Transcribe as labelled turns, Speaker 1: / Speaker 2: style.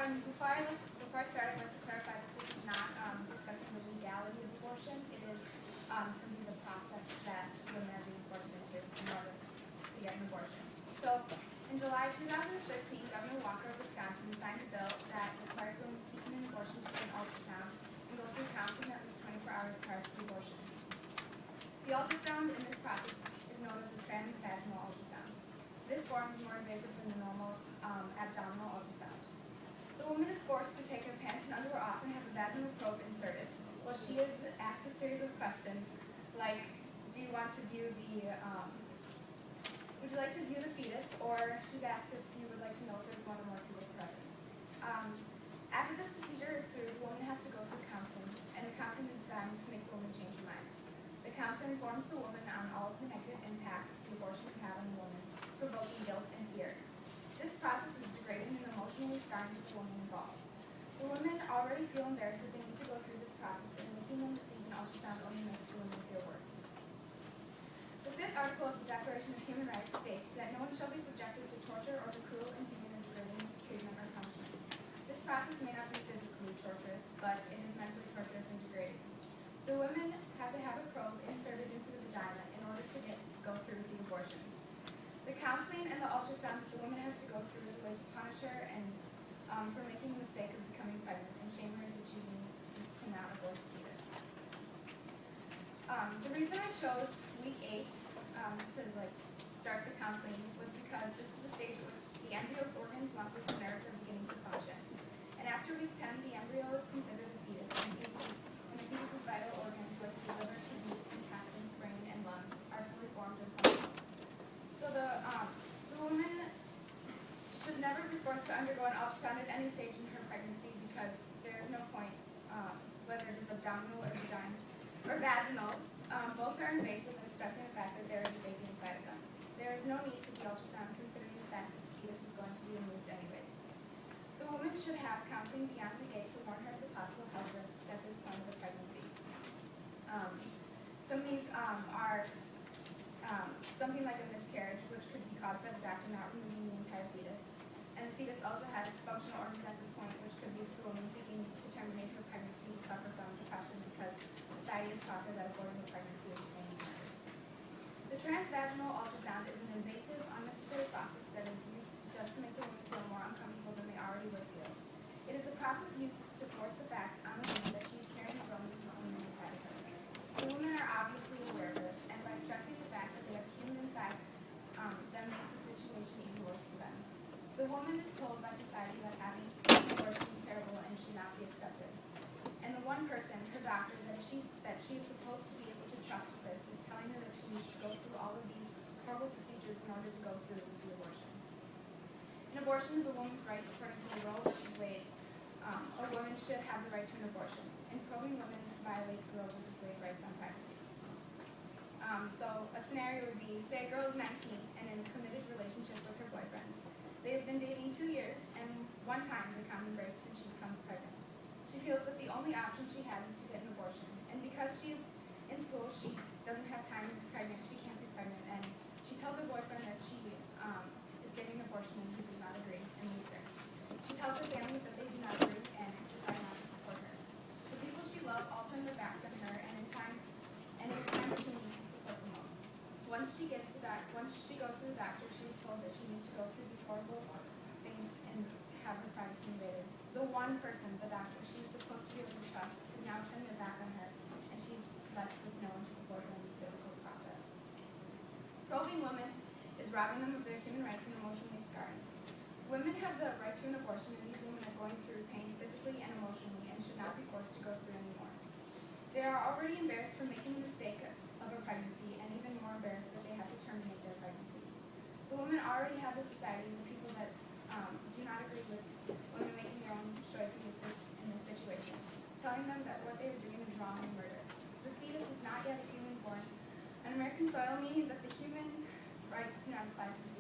Speaker 1: Before I start, I'd like to clarify that this is not discussing the legality of abortion. It is simply the process that women are being forced into in order to get an abortion. So, in July 2013, Governor Walker of Wisconsin signed a bill that requires women seeking an abortion to get an ultrasound and go through counseling at least 24 hours prior to the abortion. The ultrasound in this process is known as a transvaginal ultrasound. This form is more invasive than the normal abdominal ultrasound. The woman is forced to take her pants and underwear off and have a vaginal probe inserted. Well, she is asked a series of questions like, do you want to view the, would you like to view the fetus? Or she's asked if you would like to know if there's one or more fetus present. After this procedure is through, the woman has to go through counseling, and the counseling is designed to make the woman change her mind. The counselor informs the woman on all of the negative impacts the abortion can have on the woman, provoking guilt and fear. This process is degrading and emotionally scarring to the woman involved. The women already feel embarrassed that they need to go through this process, and making them receive an ultrasound only makes the women feel worse. The fifth article of the Declaration of Human Rights states that no one shall be subjected to torture or to cruel, inhuman, or degrading treatment or punishment. This process may not be physically torturous, but it is mentally torturous and degrading. The women have to have a probe inserted into the vagina in order to go through the abortion. The counseling and the ultrasound that the woman has to go through is a way to punish her and for making the mistake of becoming pregnant and shame her into choosing to not abort the fetus. The reason I chose week 8 to start the counseling was because this is the stage at which the embryo's organs, muscles, and nerves are beginning to function. And after week 10, the embryo is considered a fetus, and the fetus's vital organs like the liver, kidneys, intestines, brain, and lungs are fully formed and functional. So the woman should never be forced to undergo an ultrasound at any stage in her pregnancy because there is no point, whether it is abdominal or vaginal, both are invasive and stressing the fact that there is a baby inside of them. There is no need for the ultrasound considering the fact that the fetus is going to be removed anyways. The woman should have counseling beyond the gate to warn her of the possible health risks at this point of the pregnancy. Some of these are something like a miscarriage, which could be caused by the doctor not removing the entire fetus. And the fetus also has functional organs at this point, which could lead to the woman seeking to terminate her pregnancy to suffer from depression because society has taught her that aborting a pregnancy is the same as murder. The transvaginal ultrasound is an invasive, unnecessary process that is used just to make the woman feel more uncomfortable than they already would feel. It is a process used to force the fact on the woman that she is carrying a growing human inside of her. The women are obviously aware of this, and by stressing the fact that they have a human inside that makes the situation even worse for them. The woman is told by society that having an abortion is terrible and should not be accepted. And the one person, her doctor, that she is supposed to be able to trust with this is telling her that she needs to go through all of these horrible procedures in order to go through the abortion. An abortion is a woman's right according to Roe v. Wade. A woman should have the right to an abortion, and probing women violates the Roe v. Wade rights on privacy. So a scenario would be, say a girl is 19 and in a committed relationship with her boyfriend. They have been dating 2 years, and one time the condom breaks and she becomes pregnant. She feels that the only option she has is to get an abortion, and because she's in school, she doesn't have time to be pregnant, she can't be pregnant, and she tells her boyfriend that she is getting an abortion and he does not agree and leaves her. She tells her family that they do not agree and decide not to support her. The people she loved all turn their backs on her, and in the time that she needs the support the most. Once she goes to the doctor, she is told that she needs to go through these horrible things and have her privacy invaded. The one person, the doctor, she is supposed to be able to trust, is now turning her back on her, and she's left with no one to support her in this difficult process. Probing women is robbing them of their human rights and emotionally scarring. Women have the right to an abortion, and these women are going through pain physically and emotionally and should not be forced to go through anymore. They are already embarrassed for making the mistake of a pregnancy, and even more embarrassed that they have to terminate their pregnancy. The women already have the society, the people that do not agree with women making their own choices in this situation, telling them that what they are doing is wrong and murderous. The fetus is not yet a human born on American soil, meaning that the human rights do not apply to the